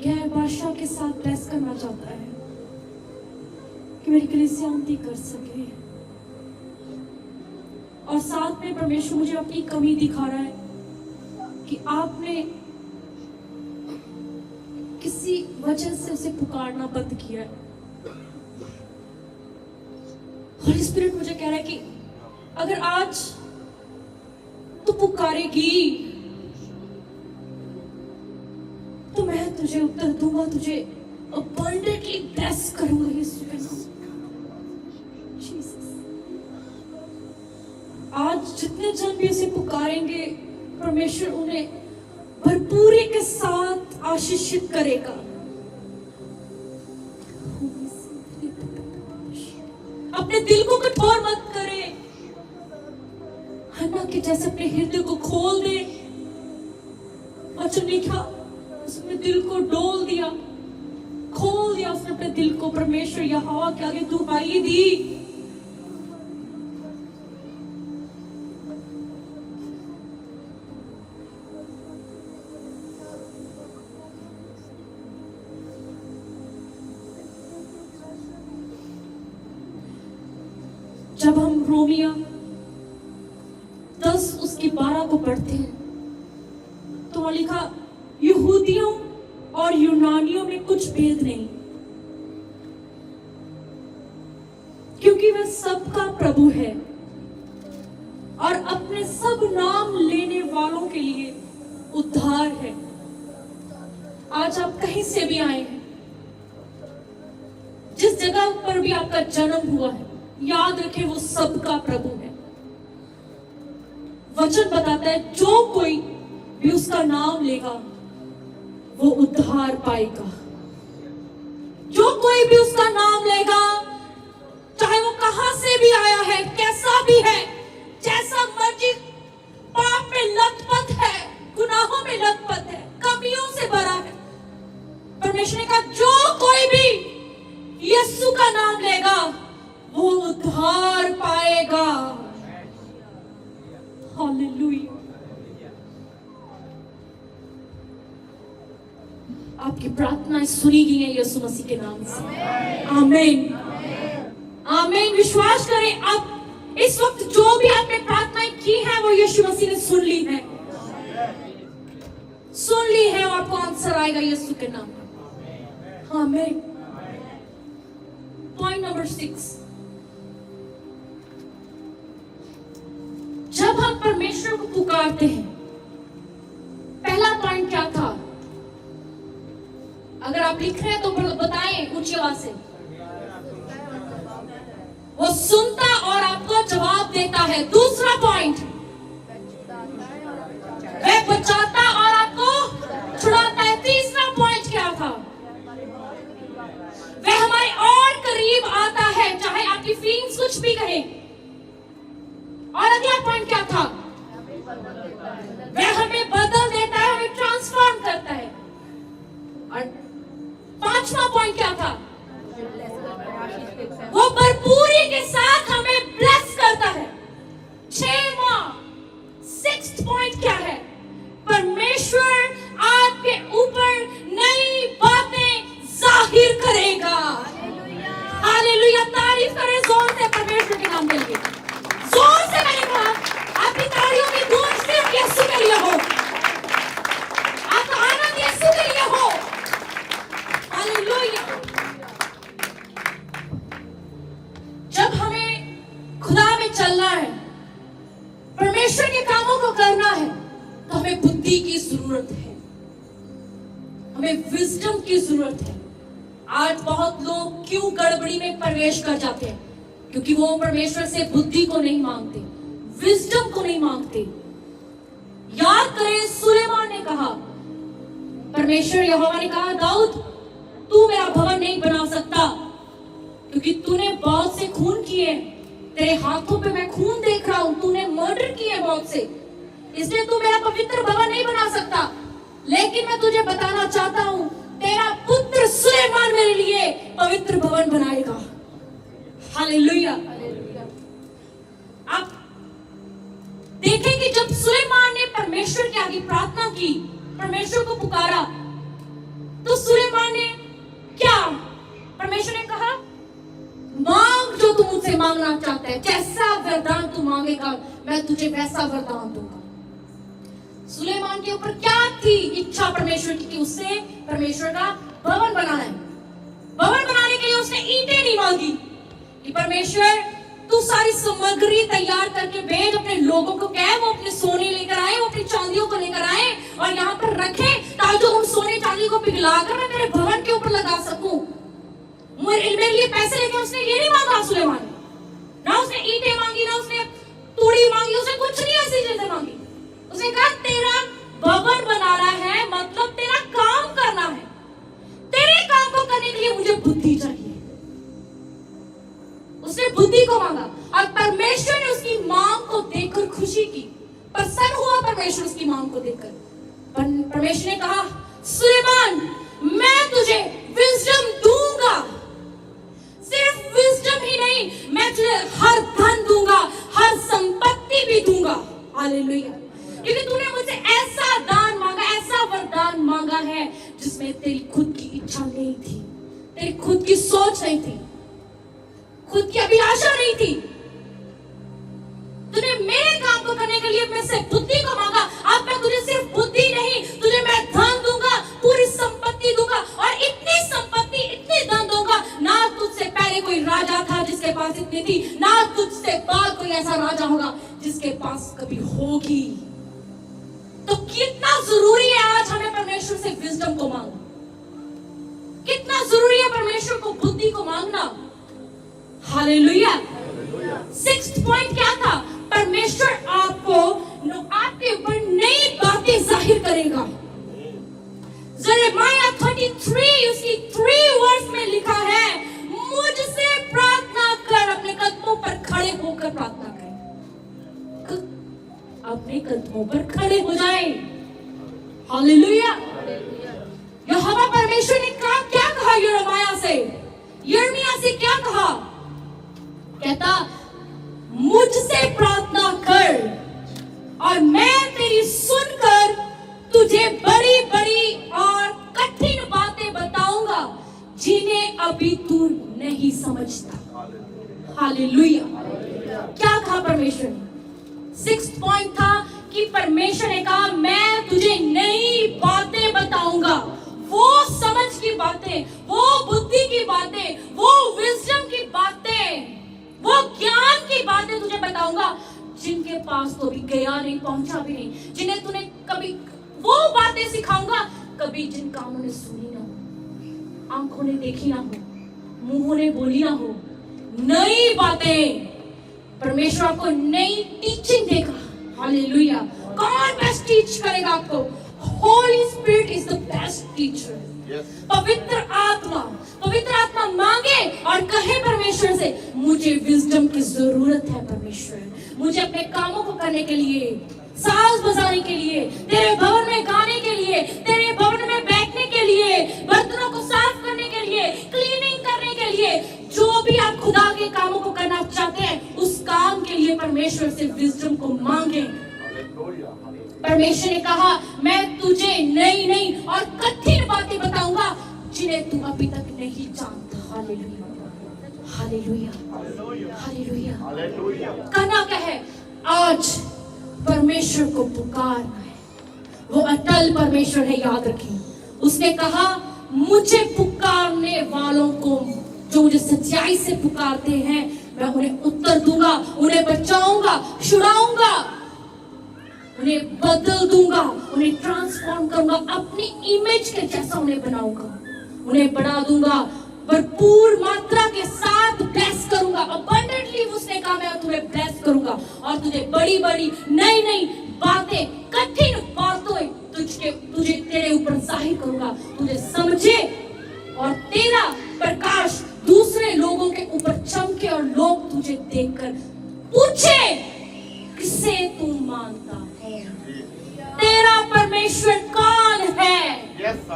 गैर भाषा के साथ ब्लेस करना चाहता है कि मेरी कलीसिया उन्नति कर सके। और साथ में परमेश्वर मुझे अपनी कमी दिखा रहा है कि आपने किसी वजह से उसे पुकारना बंद किया है। होली स्पिरिट मुझे कह रहा है कि अगर आज तू पुकारेगी तो मैं तुझे उत्तर दूंगा, तुझे abundantly bless करूंगा यीशु के नाम। Jesus। आज जितने जन भी उसे पुकारेंगे परमेश्वर उन्हें भरपूरी के साथ आशीषित करेगा। अपने दिल को कठोर मत करे, हन्ना के जैसे अपने हृदय को खोल दे। वचन लिखा उसने दिल को डोल दिया, खोल दिया उसने अपने दिल को परमेश्वर यहोवा के आगे दुहाई दी। जब हम रोमिया 10 उसकी 12 को पढ़ते हैं तो वहां लिखा यहूदियों और यूनानियों में कुछ भेद नहीं, क्योंकि वह सबका प्रभु है और अपने सब नाम लेने वालों के लिए उद्धार है। आज आप कहीं से भी आए हैं, जिस जगह पर भी आपका जन्म हुआ है, याद रखें वो सबका प्रभु है। वचन बताता है जो कोई भी उसका नाम लेगा वो उद्धार पाएगा। जो कोई भी उसका नाम लेगा, चाहे वो कहां से भी आया है, कैसा भी है, जैसा मर्जी पाप में लथपथ है, गुनाहों में लथपथ है, कमियों से भरा है, परमेश्वर ने कहा जो कोई भी यीशु का नाम लेगा वो उद्धार पाएगा। हालेलुया। आपकी प्रार्थनाएं सुनी गई हैं यीशु मसीह के नाम से। आमीन आमीन। विश्वास करें, अब इस वक्त जो भी आपने प्रार्थनाएं की है वो यीशु मसीह ने सुन ली है, सुन ली है। और आपको आंसर आएगा यीशु के नाम में। आमीन। पॉइंट नंबर 6, जब हम परमेश्वर को पुकारते हैं, पहला पॉइंट क्या था? अगर आप लिख रहे हैं तो बताएं ऊंची आवाज से। वो सुनता और आपको जवाब देता है। दूसरा पॉइंट, वह बचाता और आपको छुड़ाता है। तीसरा पॉइंट क्या था? वह हमारे और करीब आता है, चाहे आपकी फीलिंग्स कुछ भी कहे। और अगला पॉइंट क्या था? वह हमें बदल देता है, हमें ट्रांसफॉर्म करता है। और पांचवा पॉइंट क्या था? वो भरपूरी के साथ हमें ब्लेस करता है। 6वां 6th पॉइंट क्या है? परमेश्वर आपके ऊपर नई बातें जाहिर करेगा। हालेलुया। तारीफ करें जोर से परमेश्वर के नाम के लिए। जोर से मैंने कहा, आपकी तालियों की गूंज सिर्फ यीशु के लिए हो, आपका आनंद यीशु के लिए हो। हालेलुया। जब हमें खुदा में चलना है, परमेश्वर के कामों को करना है, तो हमें बुद्धि की जरूरत है, हमें विजडम की जरूरत है। आज बहुत लोग क्यों गड़बड़ी में प्रवेश कर जाते हैं? क्योंकि वो परमेश्वर से बुद्धि को नहीं मांगते, विजडम को नहीं मांगते। याद करें, सुलेमान ने कहा, परमेश्वर यहोवा ने कहा, दाऊद तू मेरा भवन नहीं बना सकता क्योंकि तूने बहुत से खून किए, तेरे हाथों पे मैं खून देख रहा हूं, तूने मर्डर किए बहुत से, इसलिए तू मेरा पवित्र भवन नहीं बना सकता। लेकिन मैं तुझे बताना चाहता हूं, तेरा पुत्र सुलेमान मेरे लिए पवित्र भवन बनाएगा। हालेलुया। आप देखें कि जब सुलेमान ने परमेश्वर के आगे प्रार्थना की, परमेश्वर को पुकारा, तो सुलेमान ने क्या? परमेश्वर ने कहा, मांग जो तू मुझसे मांगना चाहता है, जैसा वरदान तू मांगेगा मैं तुझे वैसा वरदान दूंगा। सुलेमान के ऊपर क्या थी इच्छा परमेश्वर की कि उससे परमेश्वर का भवन बनाना है। भवन बनाने के लिए उसने ईंटें नहीं मांगी कि परमेश्वर तू सारी सामग्री तैयार करके भेज, अपने लोगों को कहे वो अपने सोने लेकर आए, वो अपनी चांदियों को लेकर आए और यहाँ पर रखे ताकि उन सोने चांदी को पिघलाकर मैं तेरे भवन के ऊपर लगा सकूं। मेरे लिए पैसे लेके उसने ये नहीं मांगा सुलेमान ने, ना उसने ईंटें मांगी, ना उसने तूड़ी मांगी, उसने कुछ नहीं ऐसी चीजें मांगी। उसने कहा तेरा भवन बनाना है, मतलब तेरा काम करना है, तेरे काम को करने के लिए मुझे बुद्धि चाहिए। उसने बुद्धि को मांगा और परमेश्वर ने उसकी मांग को देखकर खुशी की, प्रसन्न हुआ परमेश्वर उसकी मांग को देखकर। परमेश्वर ने कहा सुलेमान मैं तुझे विजडम दूंगा, सिर्फ विजडम ही नहीं मैं तुझे हर धन दूंगा, हर संपत्ति भी दूंगा। हालेलुया, क्योंकि तूने मुझसे ऐसा दान मांगा, ऐसा वरदान मांगा है जिसमें तेरी खुद की इच्छा नहीं थी, तेरी खुद की सोच नहीं थी, खुद की अभिलाषा नहीं थी। तूने मेरे काम को करने के लिए मुझसे बुद्धि को मांगा। अब मैं तुझे सिर्फ बुद्धि नहीं, तुझे मैं धन दूंगा, पूरी संपत्ति दूंगा और इतनी संपत्ति इतने धन दूंगा, ना तुझसे पहले कोई राजा था जिसके पास इतनी थी, ना तुझसे बाद कोई ऐसा राजा होगा जिसके पास कभी होगी। तो कितना जरूरी है आज हमें परमेश्वर से विजडम को मांगना, कितना जरूरी है परमेश्वर को बुद्धि को मांगना। हालेलुया। 6th पॉइंट क्या था? परमेश्वर आपके ऊपर नई बातें जाहिर करेगा। यिर्मयाह 33 उसकी 3 वर्स में लिखा है मुझसे प्रार्थना कर, अपने कदमों पर खड़े होकर प्रार्थना करें, अपने कदमों पर खड़े हो जाए। हालेलुया। यहोवा परमेश्वर ने क्या कहा यिर्मयाह से? यिर्मयाह से क्या कहा? कहता मुझसे प्रार्थना कर और मैं तेरी सुनकर तुझे बड़ी बड़ी और कठिन बातें बताऊंगा जिन्हें अभी तू नहीं समझता। हालेलुया। क्या कहा परमेश्वर ने? 6th पॉइंट था कि परमेश्वर ने कहा मैं तुझे नई बातें बताऊंगा, वो समझ की बातें, वो बुद्धि की बातें, वो विजडम की बातें, वो ज्ञान की बातें तुझे बताऊंगा जिनके पास तो भी गया नहीं, पहुंचा भी नहीं, जिन्हें तूने कभी, वो बातें सिखाऊंगा कभी जिन कानों ने सुनी ना हो, आंखों ने देखी ना हो, मुंहों ने बोली ना हो। नई बातें, परमेश्वर आपको नई टीचिंग देगा। हालेलुया। कौन बेस्ट टीच करेगा आपको? Holi spirit is the best teacher. पवित्र आत्मा मांगे और कहे परमेश्वर से मुझे विजडम की जरूरत है परमेश्वर, मुझे अपने कामों को करने के लिए, साज बजाने के लिए, तेरे भवन में गाने के लिए, तेरे भवन में बैठने के लिए, बर्तनों को साफ करने के लिए, क्लीनिंग करने के लिए, जो भी आप खुदा के कामों को करना चाहते हैं उस काम के लिए परमेश्वर से विजडम को मांगे। परमेश्वर ने कहा मैं तुझे नई नई और कठिन बातें बताऊंगा जिन्हें तू अभी तक नहीं जानता। Hallelujah, hallelujah, hallelujah. कहना क्या है? आज परमेश्वर को पुकारना है। वो अटल परमेश्वर है, याद रखिए। उसने कहा मुझे पुकारने वालों को, जो मुझे सच्चाई से पुकारते हैं, मैं उन्हें उत्तर दूंगा, उन्हें बचाऊंगा, छुड़ाऊंगा, उन्हें बदल दूंगा, उन्हें ट्रांसफॉर्म करूंगा, अपनी इमेज के जैसा उन्हें बनाऊंगा, उन्हें बढ़ा दूंगा, भरपूर मात्रा के साथ ब्लेस करूंगा। अबंडेंटली उसने कहा मैं तुम्हें ब्लेस करूंगा और तुझे बड़ी बड़ी नई नई बातें, कठिन बातें तुझे तेरे ऊपर जाहिर करूंगा, तुझे समझे और तेरा प्रकाश दूसरे लोगों के ऊपर चमके और लोग तुझे देखकर पूछे किसे तू मानता है, तेरा परमेश्वर कौन है?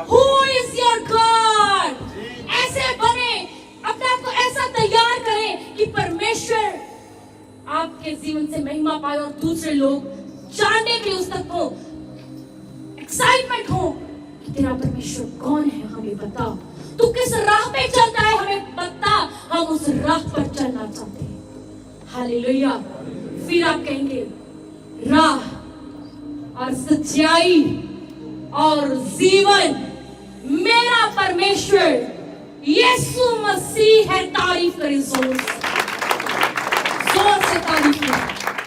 Who is your God? ऐसे बने, अपने आप को ऐसा तैयार करें कि परमेश्वर आपके जीवन से महिमा पाए और दूसरे लोग जानने के उस तक को एक्साइटमेंट हो कि तेरा परमेश्वर कौन है, हमें बता। तू किस राह पे चलता है, हमें बता, हम उस राह पर चलना चाहते हैं। हालेलुया। फिर आप कहेंगे राह और सच्चाई और जीवन मेरा परमेश्वर यीशु मसीह है। तारीफ करें जोर से तारीफ करें।